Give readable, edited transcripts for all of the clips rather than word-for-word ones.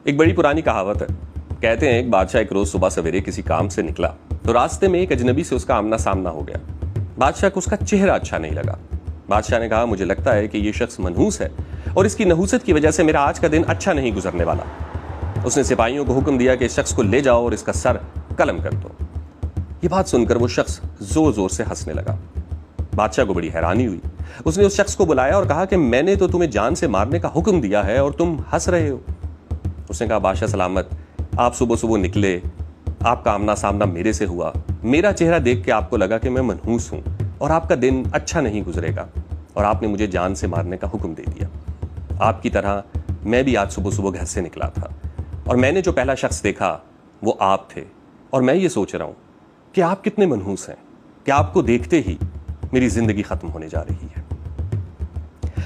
एक बड़ी पुरानी कहावत है। कहते हैं एक बादशाह एक रोज सुबह सवेरे किसी काम से निकला तो रास्ते में एक अजनबी से उसका आमना सामना हो गया। बादशाह को उसका चेहरा अच्छा नहीं लगा। बादशाह ने कहा, मुझे लगता है कि ये शख्स मनहूस है और इसकी नहूसत की वजह से मेरा आज का दिन अच्छा नहीं गुजरने वाला। उसने सिपाहियों को हुक्म दिया कि इस शख्स को ले जाओ और इसका सर कलम कर दो। ये बात सुनकर वो शख्स जोर जोर से हंसने लगा। बादशाह को बड़ी हैरानी हुई। उसने उस शख्स को बुलाया और कहा कि मैंने तो तुम्हें जान से मारने का हुक्म दिया है और तुम हंस रहे हो। उसने कहा, बादशाह सलामत, आप सुबह सुबह निकले, आपका आमना सामना मेरे से हुआ, मेरा चेहरा देख के आपको लगा कि मैं मनहूस हूं और आपका दिन अच्छा नहीं गुजरेगा और आपने मुझे जान से मारने का हुक्म दे दिया। आपकी तरह मैं भी आज सुबह सुबह घर से निकला था और मैंने जो पहला शख्स देखा वो आप थे और मैं ये सोच रहा हूं कि आप कितने मनहूस हैं कि आपको देखते ही मेरी जिंदगी खत्म होने जा रही है।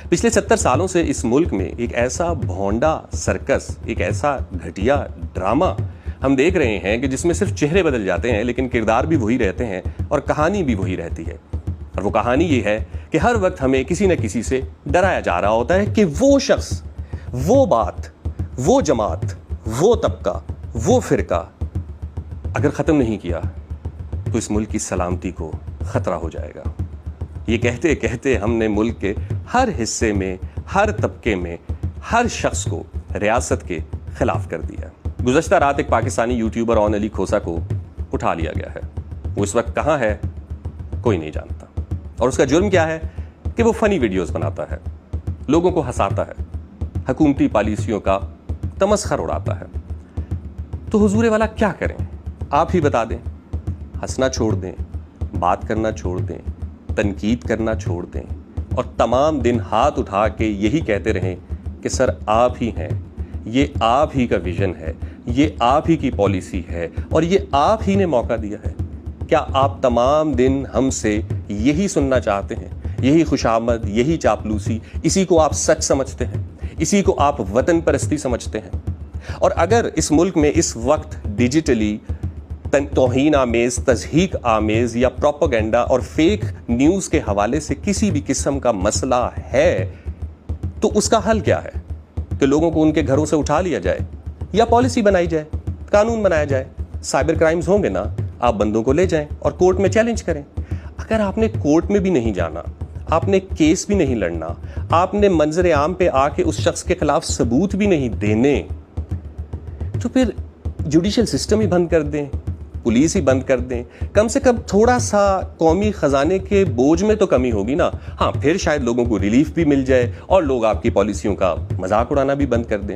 पिछले 70 सालों से इस मुल्क में एक ऐसा भोंडा सर्कस, एक ऐसा घटिया ड्रामा हम देख रहे हैं कि जिसमें सिर्फ चेहरे बदल जाते हैं लेकिन किरदार भी वही रहते हैं और कहानी भी वही रहती है। और वो कहानी ये है कि हर वक्त हमें किसी न किसी से डराया जा रहा होता है कि वो शख्स, वो बात, वो जमात, वो तबका, वो फिरका अगर ख़त्म नहीं किया तो इस मुल्क की सलामती को ख़तरा हो जाएगा। ये कहते कहते हमने मुल्क के हर हिस्से में, हर तबके में, हर शख्स को रियासत के खिलाफ कर दिया। गुज़श्ता रात एक पाकिस्तानी यूट्यूबर ऑन अली खोसा को उठा लिया गया है। वो इस वक्त कहाँ है कोई नहीं जानता और उसका जुर्म क्या है कि वो फनी वीडियोस बनाता है, लोगों को हंसाता है, हुकूमती पॉलिसियों का तमस्खर उड़ाता है। तो हुजूरे वाला क्या करें, आप ही बता दें। हंसना छोड़ दें, बात करना छोड़ दें, तनकीद करना छोड़ दें और तमाम दिन हाथ उठा के यही कहते रहें कि सर आप ही हैं, ये आप ही का विजन है, ये आप ही की पॉलिसी है और ये आप ही ने मौका दिया है। क्या आप तमाम दिन हमसे यही सुनना चाहते हैं? यही खुशामद, यही चापलूसी, इसी को आप सच समझते हैं? इसी को आप वतन परस्ती समझते हैं? और अगर इस मुल्क में इस वक्त डिजिटली तौहीन आमेज, तज़हीक आमेज या प्रोपेगेंडा और फेक न्यूज़ के हवाले से किसी भी किस्म का मसला है तो उसका हल क्या है? कि लोगों को उनके घरों से उठा लिया जाए या पॉलिसी बनाई जाए, कानून बनाया जाए। साइबर क्राइम्स होंगे ना, आप बंदों को ले जाएं और कोर्ट में चैलेंज करें। अगर आपने कोर्ट में भी नहीं जाना, आपने केस भी नहीं लड़ना, आपने मंजर आम पे आके उस शख्स के खिलाफ सबूत भी नहीं देने, तो फिर जुडिशल सिस्टम ही बंद कर दें, पुलिस ही बंद कर दें। कम से कम थोड़ा सा कौमी खजाने के बोझ में तो कमी होगी ना। हाँ, फिर शायद लोगों को रिलीफ भी मिल जाए और लोग आपकी पॉलिसियों का मजाक उड़ाना भी बंद कर दें।